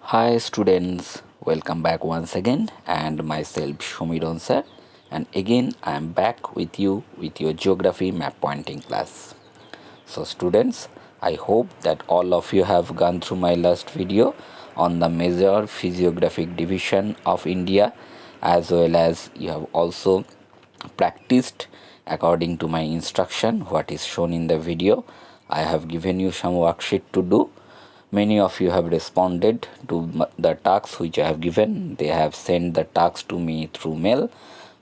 Hi students, welcome back once again and myself Shomiron sir, and again I am back with you with your geography map pointing class. So students, I hope that all of you have gone through my last video on the major physiographic division of India, as well as you have also practiced according to my instruction what is shown in the video. I have given you some worksheet to do. Many of you have responded to the tasks which I have given. They have sent the tasks to me through mail,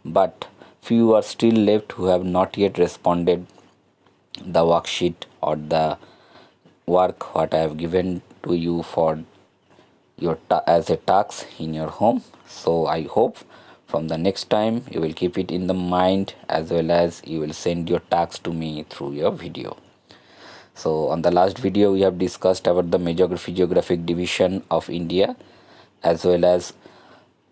but few are still left who have not yet responded the worksheet or the work what I have given to you for your as a task in your home. So I hope from the next time you will keep it in the mind, as well as you will send your tasks to me through your video. So on the last video we have discussed about the major geographic division of India, as well as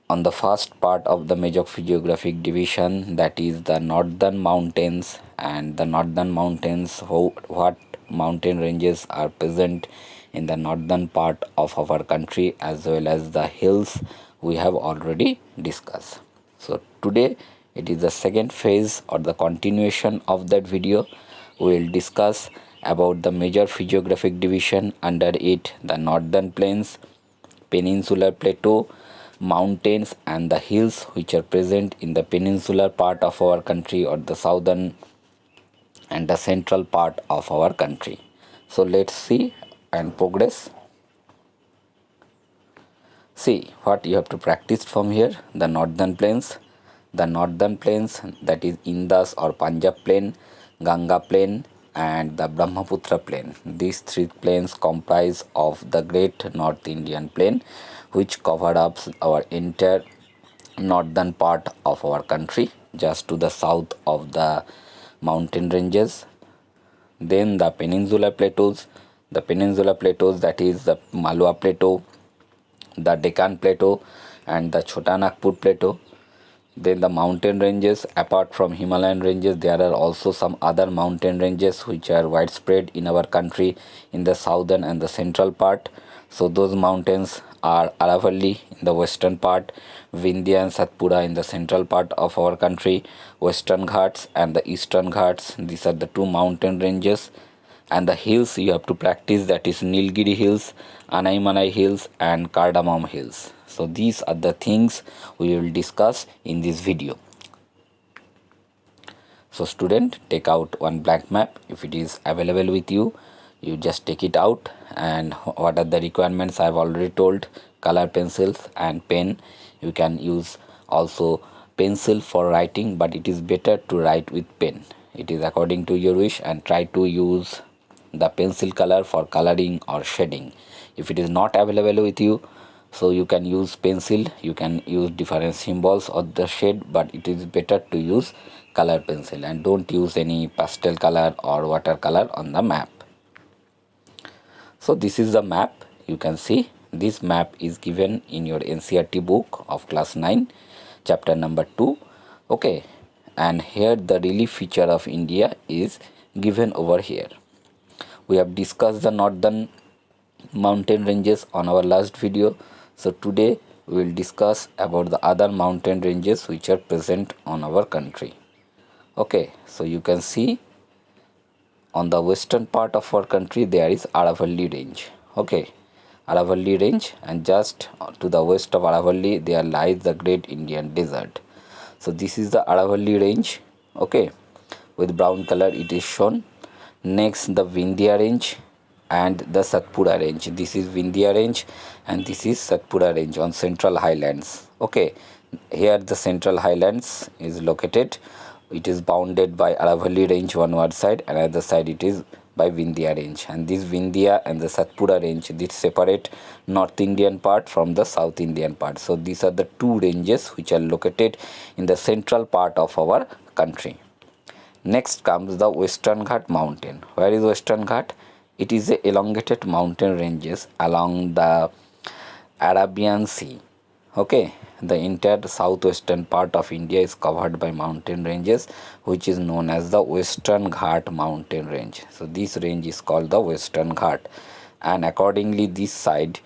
on the first part of the major geographic division, that is the northern mountains, and the northern mountains, what mountain ranges are present in the northern part of our country, as well as the hills we have already discussed. So today it is the second phase or the continuation of that video. We will discuss about the major physiographic division under it, the northern plains, peninsular plateau, mountains and the hills which are present in the peninsular part of our country, or the southern and the central part of our country. So let's see and progress. See what you have to practice from here. The northern plains, that is Indus or Punjab plain, Ganga plain and the Brahmaputra plain. These three plains comprise of the great North Indian plain, which covered up our entire northern part of our country, just to the south of the mountain ranges. Then the peninsular plateaus, that is the Malwa plateau, the Deccan plateau and the Chota Nagpur plateau. Then the mountain ranges, apart from Himalayan ranges, there are also some other mountain ranges which are widespread in our country in the southern and the central part. So those mountains are Aravalli in the western part, Vindhya and Satpura in the central part of our country, Western Ghats and the Eastern Ghats. These are the two mountain ranges. And the hills you have to practice, that is Nilgiri Hills, Anaimanai Hills and Cardamom Hills. So these are the things we will discuss in this video. So student, take out one blank map. If it is available with you, you just take it out. And what are the requirements I have already told: color pencils and pen. You can use also pencil for writing, but it is better to write with pen. It is according to your wish, and try to use the pencil color for coloring or shading. If it is not available with you, so you can use pencil, you can use different symbols of the shade, but it is better to use color pencil, and don't use any pastel color or watercolor on the map. So this is the map. You can see this map is given in your NCERT book of class 9 chapter number 2. Okay, and here the relief feature of India is given over here. We have discussed the northern mountain ranges on our last video. So today we will discuss about the other mountain ranges which are present on our country. Okay, so you can see on the western part of our country there is Aravalli range. Okay, Aravalli range, and just to the west of Aravalli there lies the great Indian desert. So this is the Aravalli range. Okay, with brown color it is shown. Next, the Vindhya range and the Satpura range. This is Vindhya range and this is Satpura range on central highlands. Okay, here the central highlands is located. It is bounded by Aravalli range on one side, and other side it is by Vindhya range. And this Vindhya and the Satpura range, this separate North Indian part from the South Indian part. So these are the two ranges which are located in the central part of our country. Next comes the Western Ghat mountain. Where is Western Ghat? It is a elongated mountain ranges along the Arabian Sea. Okay, the entire southwestern part of India is covered by mountain ranges, which is known as the Western Ghat mountain range. So this range is called the Western Ghat, and accordingly this side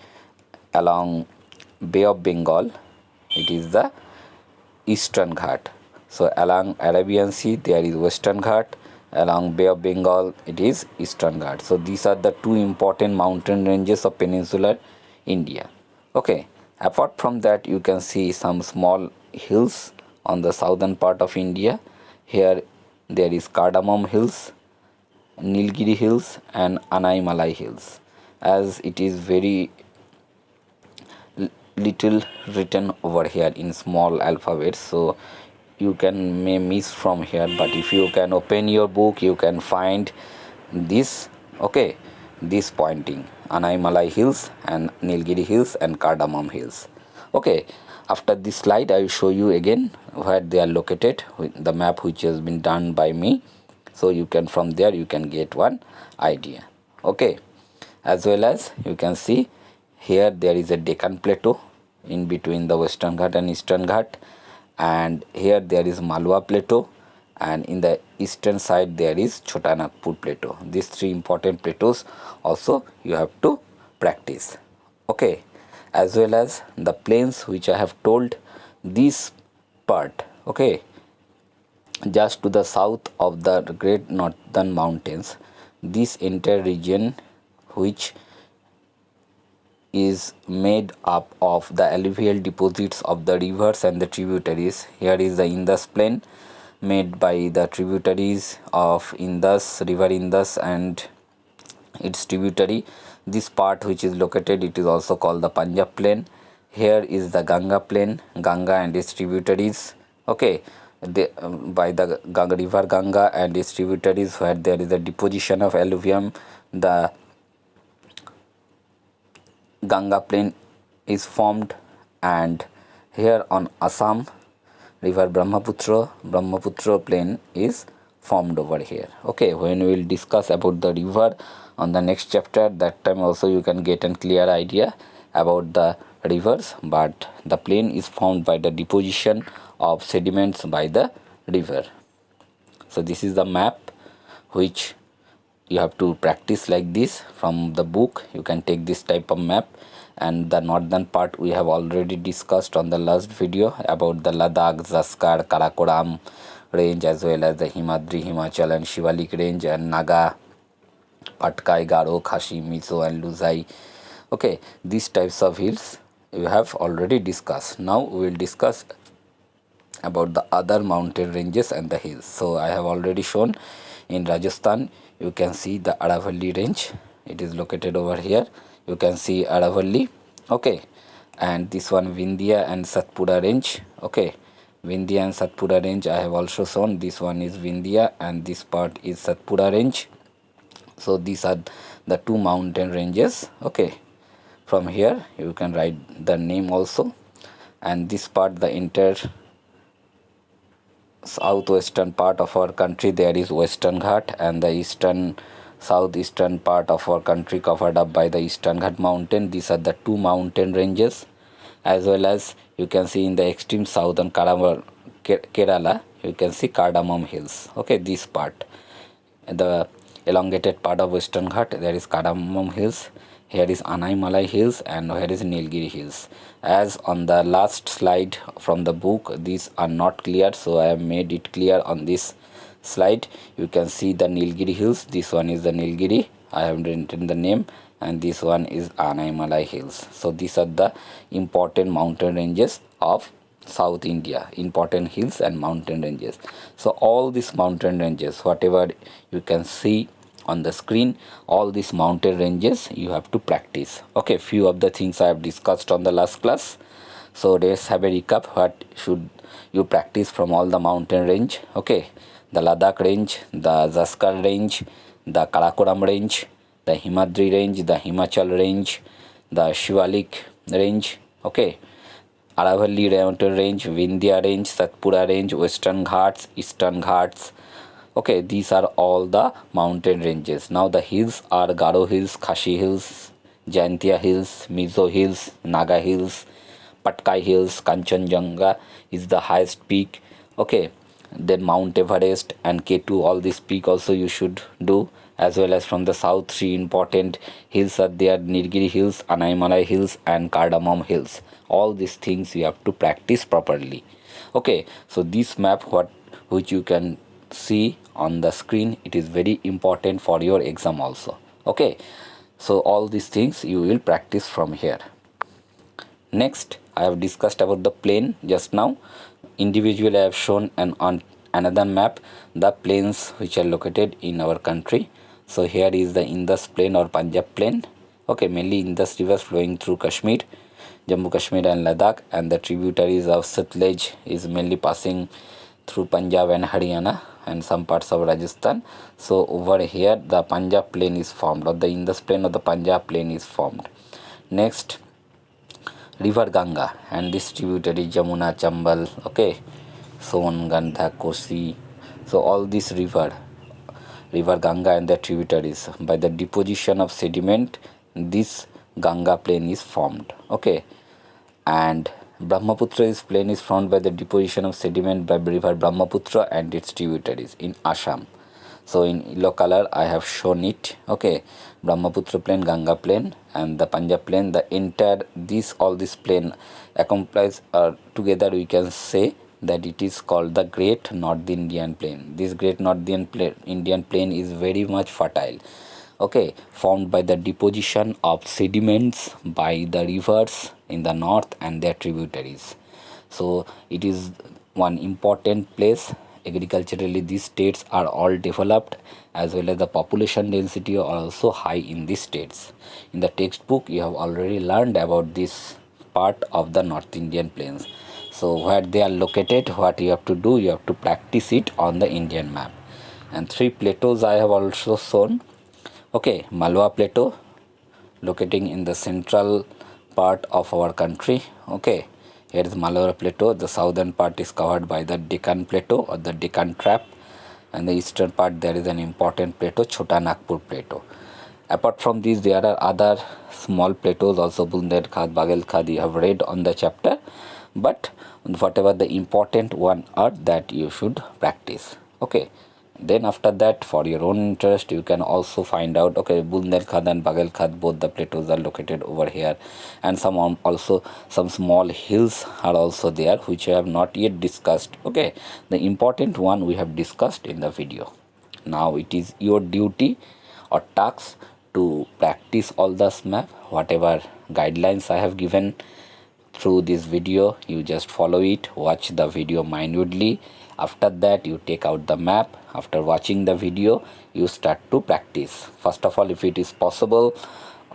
along Bay of Bengal, it is the Eastern Ghat. So along Arabian Sea there is Western Ghat, along Bay of Bengal it is Eastern Ghat. So these are the two important mountain ranges of peninsular India. Okay, apart from that you can see some small hills on the southern part of India. Here there is Cardamom Hills, Nilgiri Hills and Anaimalai Hills. As it is very little written over here in small alphabets, so you can may miss from here, but if you can open your book you can find this. Okay, this pointing Anaimalai Hills and Nilgiri Hills and Cardamom Hills. Okay, after this slide I will show you again where they are located with the map which has been done by me, so you can from there you can get one idea. Okay, as well as you can see here there is a Deccan Plateau in between the Western Ghat and Eastern Ghat, and here there is Malwa Plateau, and in the eastern side there is Chota Nagpur Plateau. These three important plateaus also you have to practice. Okay, as well as the plains which I have told, this part, okay, just to the south of the great northern mountains, this entire region which is made up of the alluvial deposits of the rivers and the tributaries. Here is the Indus plain made by the tributaries of Indus, river Indus and its tributary. This part which is located, it is also called the Punjab plain. Here is the Ganga plain, Ganga and its tributaries. Okay, by the river Ganga and its tributaries, where there is a deposition of alluvium, the Ganga plain is formed, and here on Assam river Brahmaputra plain is formed over here. Okay, when we will discuss about the river on the next chapter, that time also you can get a clear idea about the rivers, but the plain is formed by the deposition of sediments by the river. So this is the map which you have to practice like this from the book. You can take this type of map, and the northern part we have already discussed on the last video about the Ladakh, Zaskar, Karakoram range, as well as the Himadri, Himachal and Shivalik range, and Naga, Patkai, Garo, Khashi, Mizo and Luzai. Okay, these types of hills you have already discussed. Now we will discuss about the other mountain ranges and the hills. So I have already shown in Rajasthan, you can see the Aravalli range. It is located over here. You can see Aravalli. Okay, and this one Vindhya and Satpura range. Okay, Vindhya and Satpura range I have also shown. This one is Vindhya and this part is Satpura range. So these are the two mountain ranges. Okay, from here you can write the name also, and this part, the entire southwestern part of our country, there is Western Ghat, and the eastern southeastern part of our country covered up by the Eastern Ghat mountain. These are the two mountain ranges. As well as you can see in the extreme southern Kerala, you can see Cardamom Hills. Okay, this part, the elongated part of Western Ghat, there is Cardamom Hills. Here is Anaimalai Hills, and here is Nilgiri Hills. As on the last slide from the book, these are not clear, so I have made it clear on this slide. You can see the Nilgiri Hills. This one is the Nilgiri, I have written the name, and this one is Anaimalai Hills. So these are the important mountain ranges of South India, important hills and mountain ranges. So all these mountain ranges, whatever you can see on the screen, all these mountain ranges you have to practice. Okay, few of the things I have discussed on the last class. So let's have a recap. What should you practice from all the mountain range? Okay, the Ladakh range, the Zaskar range, the Karakoram range, the Himadri range, the Himachal range, the Shivalik range. Okay, Aravalli mountain range, Vindhya range, Satpura range, Western Ghats, Eastern Ghats. Okay, these are all the mountain ranges. Now the hills are Garo Hills, Khashi Hills, Jaintia Hills, Mizo Hills, Naga Hills, Patkai Hills, Kanchenjunga is the highest peak. Okay, then Mount Everest and K2, all this peak also you should do, as well as from the south 3 important hills are there: Nilgiri Hills, Anaimalai Hills and Cardamom Hills. All these things you have to practice properly. Okay, so this map which you can see on the screen, it is very important for your exam also. Okay, so all these things you will practice from here. Next, I have discussed about the plain just now. Individually, I have shown on another map the plains which are located in our country. So here is the Indus plain or Punjab plain. Okay, mainly Indus rivers flowing through Kashmir, Jammu Kashmir and Ladakh, and the tributaries of Sutlej is mainly passing through Punjab and Haryana and some parts of Rajasthan. So over here the Punjab plain is formed, or the Indus plain or the Punjab plain is formed. Next, river Ganga and this tributary Jamuna, Chambal, okay, Son, Gandha, Kosi. So all this river Ganga and their tributaries, by the deposition of sediment, this Ganga plain is formed. Okay, and Brahmaputra is plain is formed by the deposition of sediment by river Brahmaputra and its tributaries in Assam. So in yellow color I have shown it. Okay, Brahmaputra plain, Ganga plain and the Punjab plain, the entire all this plain accomplishes together we can say that it is called the Great North Indian Plain. This Great North Indian Plain is very much fertile. Okay, formed by the deposition of sediments by the rivers in the north and their tributaries. So it is one important place. Agriculturally these states are all developed, as well as the population density are also high in these states. In the textbook you have already learned about this part of the North Indian plains. So where they are located, what you have to do, you have to practice it on the Indian map. And 3 plateaus I have also shown. Okay, Malwa Plateau locating in the central part of our country. Okay, here is Malwa Plateau. The southern part is covered by the Deccan Plateau or the Deccan Trap, and the eastern part there is an important plateau, Chota Nagpur Plateau. Apart from these, there are other small plateaus also, Bundelkhand, Bagelkhand, you have read on the chapter, but whatever the important one are that you should practice. Okay, then after that, for your own interest, you can also find out, okay, Bundelkhand and Bagelkhand, both the plateaus are located over here, and also some small hills are also there which I have not yet discussed. Okay, the important one we have discussed in the video. Now it is your duty or task to practice all this map. Whatever guidelines I have given through this video, you just follow it, watch the video minutely. After that, you take out the map. After watching the video, you start to practice. First of all, if it is possible,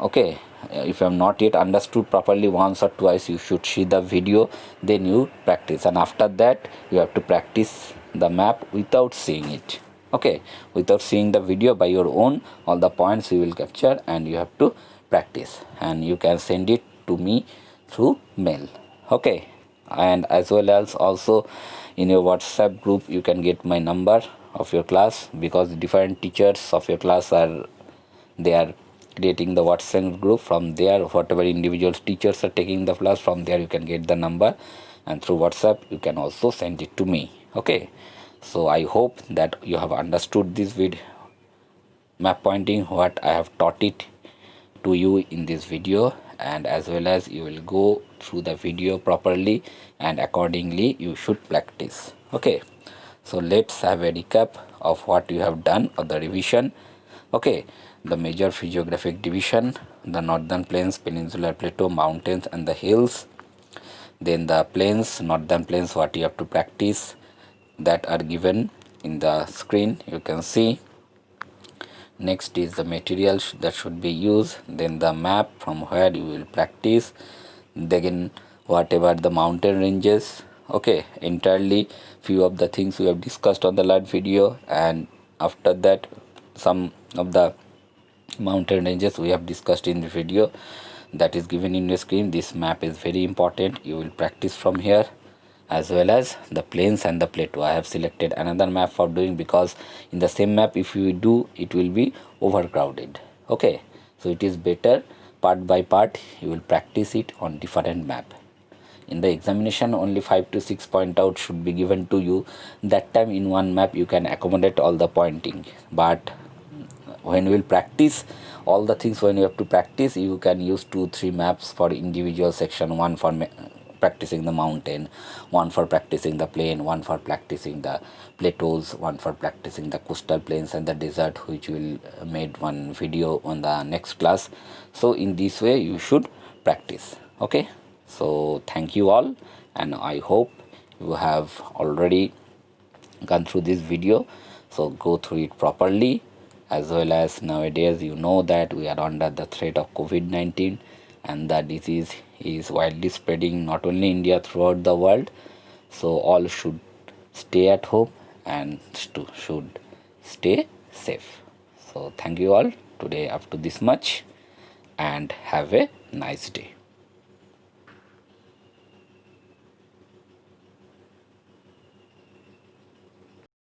okay, if you have not yet understood properly, once or twice you should see the video, then you practice, and after that you have to practice the map without seeing it. Okay, without seeing the video, by your own, all the points you will capture and you have to practice, and you can send it to me through mail. Okay, and as well as also in your WhatsApp group you can get my number of your class, because different teachers of your class are creating the WhatsApp group. From there, whatever individual teachers are taking the class, from there you can get the number, and through WhatsApp you can also send it to me. Okay, so I hope that you have understood this video map pointing, what I have taught it to you in this video, and as well as you will go through the video properly, and accordingly you should practice. Okay, so let's have a recap of what you have done of the revision. Okay, the major physiographic division, the northern plains, peninsular plateau, mountains and the hills. Then the plains, northern plains, what you have to practice, that are given in the screen, you can see. Next is the materials that should be used, then the map from where you will practice, then whatever the mountain ranges. Okay, entirely few of the things we have discussed on the last video, and after that some of the mountain ranges we have discussed in the video that is given in the screen. This map is very important, you will practice from here, as well as the plains and the plateau. I have selected another map for doing, because in the same map if you do, it will be overcrowded. Okay, so it is better part by part you will practice it on different map. in the examination only 5 to 6 point out should be given to you. That time in one map you can accommodate all the pointing, but when you will practice all the things, when you have to practice, you can use 2 3 maps for individual section, one for practicing the mountain, one for practicing the plain, one for practicing the plateaus, one for practicing the coastal plains and the desert, which will made one video on the next class. So in this way you should practice. Okay, so thank you all, and I hope you have already gone through this video. So go through it properly. As well as nowadays you know that we are under the threat of COVID-19, and the disease is widely spreading not only India, throughout the world. So all should stay at home and should stay safe. So thank you all today up to this much, and have a nice day.